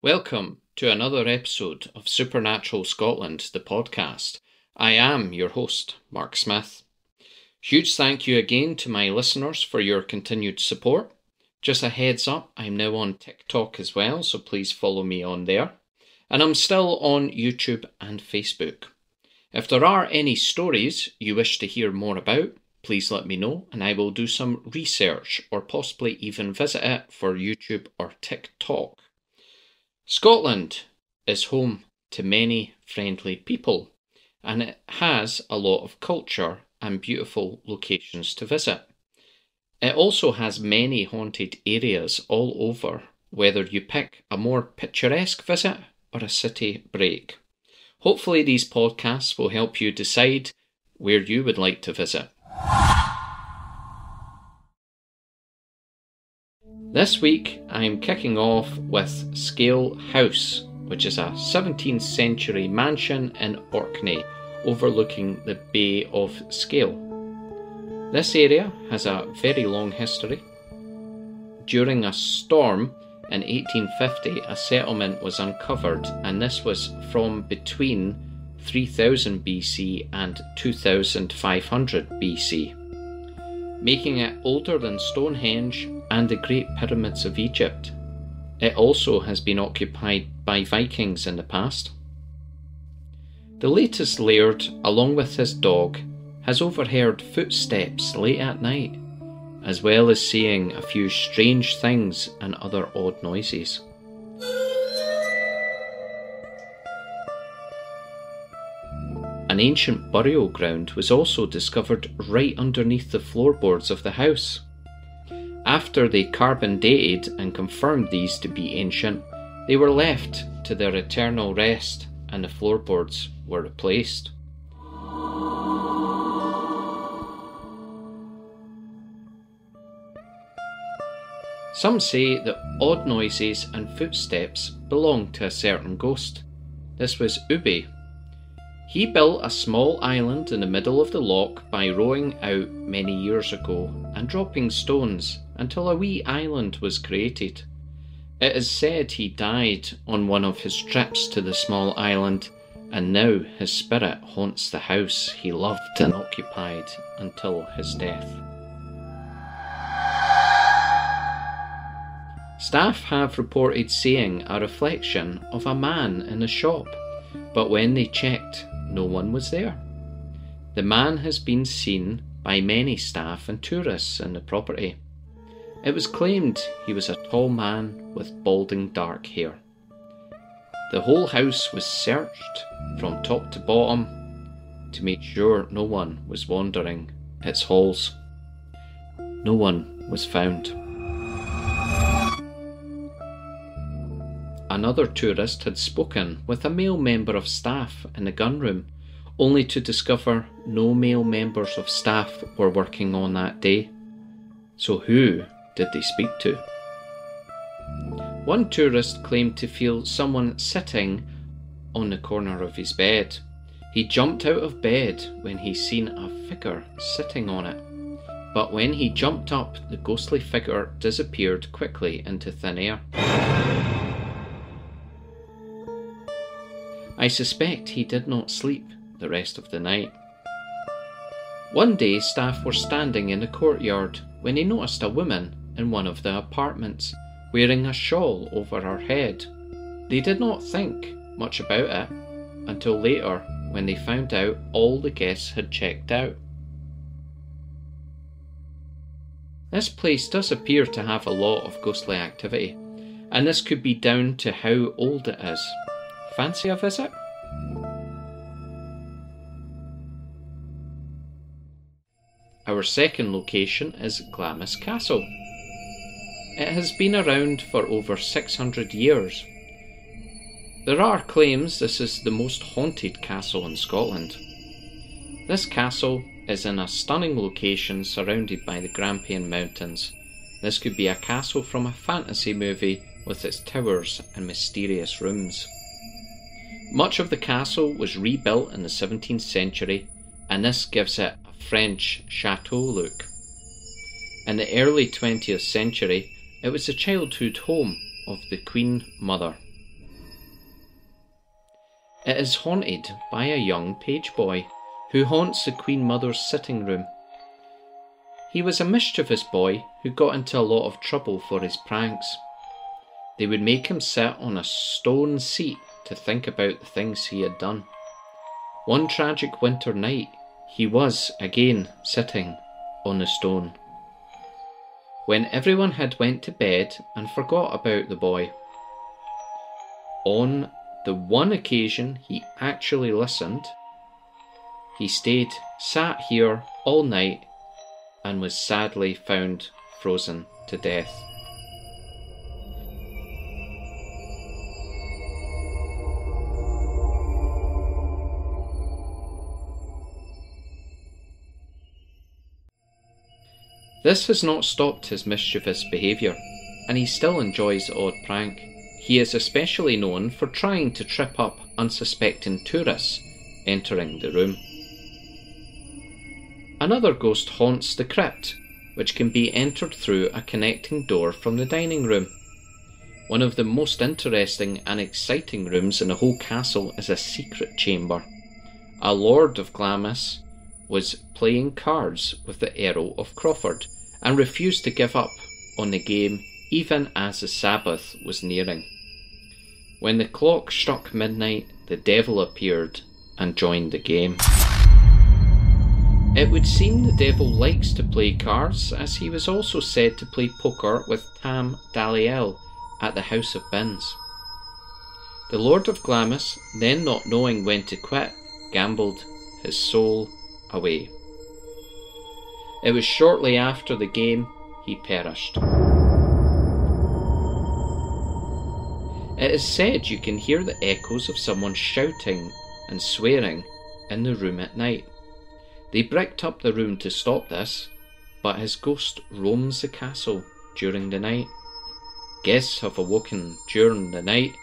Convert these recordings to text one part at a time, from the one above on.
Welcome to another episode of Supernatural Scotland, the podcast. I am your host, Mark Smith. Huge thank you again to my listeners for your continued support. Just a heads up, I'm now on TikTok as well, so please follow me on there. And I'm still on YouTube and Facebook. If there are any stories you wish to hear more about, please let me know and I will do some research or possibly even visit it for YouTube or TikTok. Scotland is home to many friendly people and it has a lot of culture and beautiful locations to visit. It also has many haunted areas all over, whether you pick a more picturesque visit or a city break. Hopefully these podcasts will help you decide where you would like to visit. This week I'm kicking off with Scale House, which is a 17th century mansion in Orkney overlooking the Bay of Scale. This area has a very long history. During a storm in 1850, a settlement was uncovered, and this was from between 3000 BC and 2500 BC, making it older than Stonehenge and the Great Pyramids of Egypt. It also has been occupied by Vikings in the past. The latest laird, along with his dog, has overheard footsteps late at night, as well as seeing a few strange things and other odd noises. An ancient burial ground was also discovered right underneath the floorboards of the house. After they carbon dated and confirmed these to be ancient, they were left to their eternal rest and the floorboards were replaced. Some say that odd noises and footsteps belong to a certain ghost. This was Ubi. He built a small island in the middle of the loch by rowing out many years ago and dropping stones until a wee island was created. It is said he died on one of his trips to the small island, and now his spirit haunts the house he loved and occupied until his death. Staff have reported seeing a reflection of a man in a shop, but when they checked, no one was there. The man has been seen by many staff and tourists in the property. It was claimed he was a tall man with balding dark hair. The whole house was searched from top to bottom to make sure no one was wandering its halls. No one was found. Another tourist had spoken with a male member of staff in the gun room, only to discover no male members of staff were working on that day. So who did they speak to? One tourist claimed to feel someone sitting on the corner of his bed. He jumped out of bed when he seen a figure sitting on it, but when he jumped up, the ghostly figure disappeared quickly into thin air. I suspect he did not sleep the rest of the night. One day staff were standing in the courtyard when they noticed a woman in one of the apartments wearing a shawl over her head. They did not think much about it until later when they found out all the guests had checked out. This place does appear to have a lot of ghostly activity, and this could be down to how old it is. Fancy a visit? Our second location is Glamis Castle. It has been around for over 600 years. There are claims this is the most haunted castle in Scotland. This castle is in a stunning location surrounded by the Grampian Mountains. This could be a castle from a fantasy movie with its towers and mysterious rooms. Much of the castle was rebuilt in the 17th century, and this gives it a French chateau look. In the early 20th century, it was the childhood home of the Queen Mother. It is haunted by a young page boy who haunts the Queen Mother's sitting room. He was a mischievous boy who got into a lot of trouble for his pranks. They would make him sit on a stone seat to think about the things he had done. One tragic winter night, he was again sitting on the stone. When everyone had went to bed and forgot about the boy, on the one occasion he actually listened, he sat here all night and was sadly found frozen to death. This has not stopped his mischievous behaviour, and he still enjoys the odd prank. He is especially known for trying to trip up unsuspecting tourists entering the room. Another ghost haunts the crypt, which can be entered through a connecting door from the dining room. One of the most interesting and exciting rooms in the whole castle is a secret chamber. A Lord of Glamis was playing cards with the Earl of Crawford and refused to give up on the game even as the Sabbath was nearing. When the clock struck midnight, the devil appeared and joined the game. It would seem the devil likes to play cards, as he was also said to play poker with Tam Dalyell at the House of Binns. The Lord of Glamis, then not knowing when to quit, gambled his soul away. It was shortly after the game he perished. It is said you can hear the echoes of someone shouting and swearing in the room at night. They bricked up the room to stop this, but his ghost roams the castle during the night. Guests have awoken during the night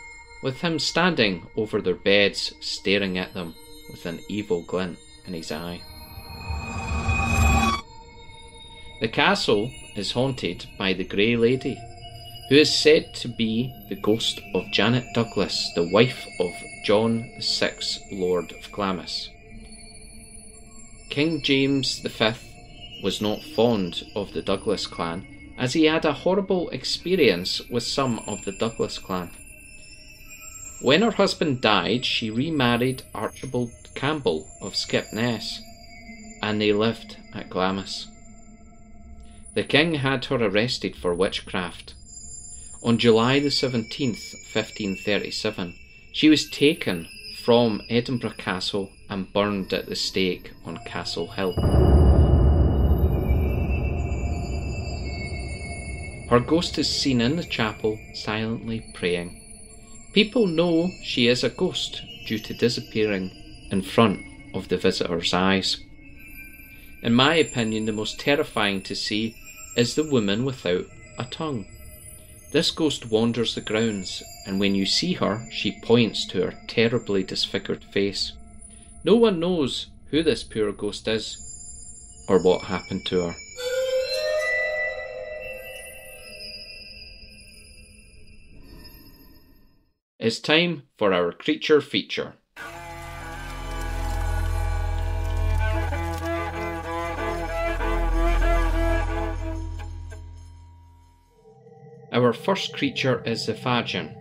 with him standing over their beds, staring at them with an evil glint in his eye. The castle is haunted by the Grey Lady, who is said to be the ghost of Janet Douglas, the wife of John VI, Lord of Glamis. King James V was not fond of the Douglas clan, as he had a horrible experience with some of the Douglas clan. When her husband died, she remarried Archibald Campbell of Skipness, and they lived at Glamis. The king had her arrested for witchcraft. On July the 17th, 1537, she was taken from Edinburgh Castle and burned at the stake on Castle Hill. Her ghost is seen in the chapel, silently praying. People know she is a ghost due to disappearing in front of the visitor's eyes. In my opinion, the most terrifying to see is the woman without a tongue. This ghost wanders the grounds, and when you see her, she points to her terribly disfigured face. No one knows who this poor ghost is, or what happened to her. It's time for our creature feature. Our first creature is the Fadgen.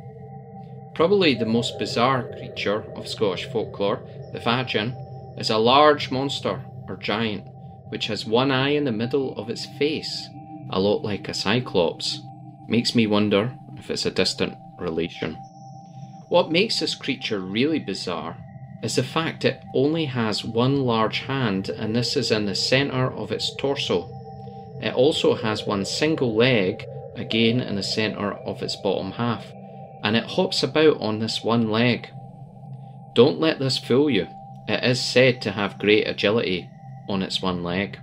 Probably the most bizarre creature of Scottish folklore, the Fadgen is a large monster or giant which has one eye in the middle of its face, a lot like a cyclops. Makes me wonder if it's a distant relation. What makes this creature really bizarre is the fact it only has one large hand, and this is in the centre of its torso. It also has one single leg, again in the centre of its bottom half, and it hops about on this one leg. Don't let this fool you. It is said to have great agility on its one leg.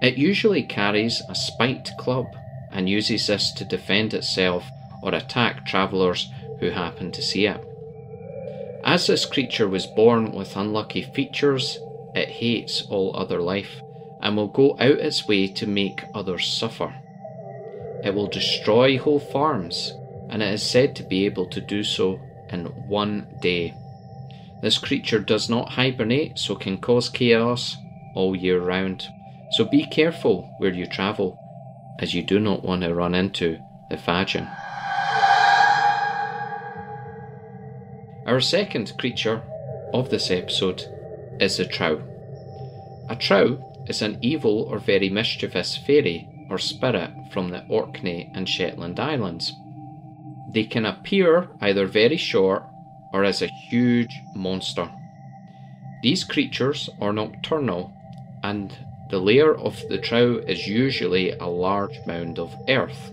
It usually carries a spiked club and uses this to defend itself or attack travellers who happen to see it. As this creature was born with unlucky features, it hates all other life and will go out its way to make others suffer. It will destroy whole farms, and it is said to be able to do so in one day. This creature does not hibernate, so can cause chaos all year round. So be careful where you travel, as you do not want to run into the Fadgen. Our second creature of this episode is the Trow. A Trow is an evil or very mischievous fairy or spirit from the Orkney and Shetland Islands. They can appear either very short or as a huge monster. These creatures are nocturnal, and the lair of the Trow is usually a large mound of earth.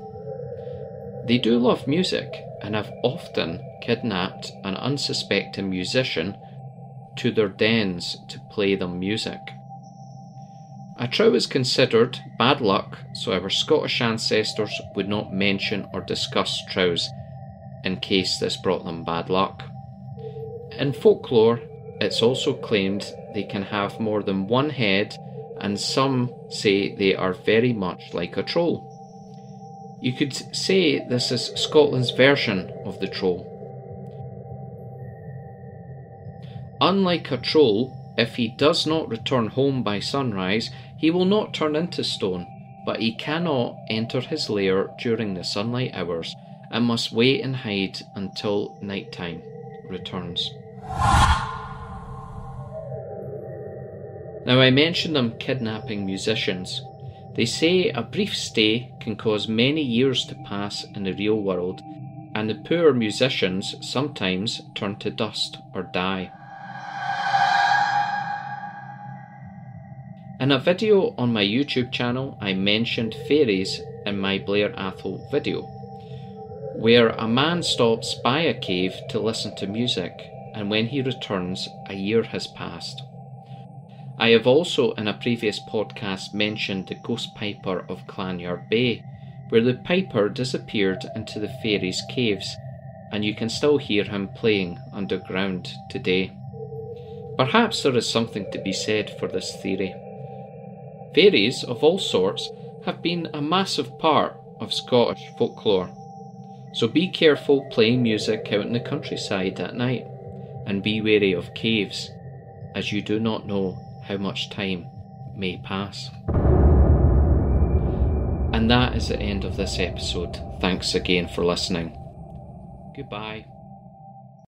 They do love music and have often kidnapped an unsuspecting musician to their dens to play them music. A Trow is considered bad luck, so our Scottish ancestors would not mention or discuss Trows in case this brought them bad luck. In folklore, it's also claimed they can have more than one head, and some say they are very much like a troll. You could say this is Scotland's version of the troll. Unlike a troll, if he does not return home by sunrise, he will not turn into stone, but he cannot enter his lair during the sunlight hours and must wait and hide until nighttime returns. Now, I mentioned them kidnapping musicians. They say a brief stay can cause many years to pass in the real world, and the poor musicians sometimes turn to dust or die. In a video on my YouTube channel, I mentioned fairies in my Blair Athol video, where a man stops by a cave to listen to music, and when he returns, a year has passed. I have also in a previous podcast mentioned the ghost piper of Clanyard Bay, where the piper disappeared into the fairies' caves, and you can still hear him playing underground today. Perhaps there is something to be said for this theory. Fairies of all sorts have been a massive part of Scottish folklore, so be careful playing music out in the countryside at night, and be wary of caves, as you do not know how much time may pass. And that is the end of this episode. Thanks again for listening. Goodbye.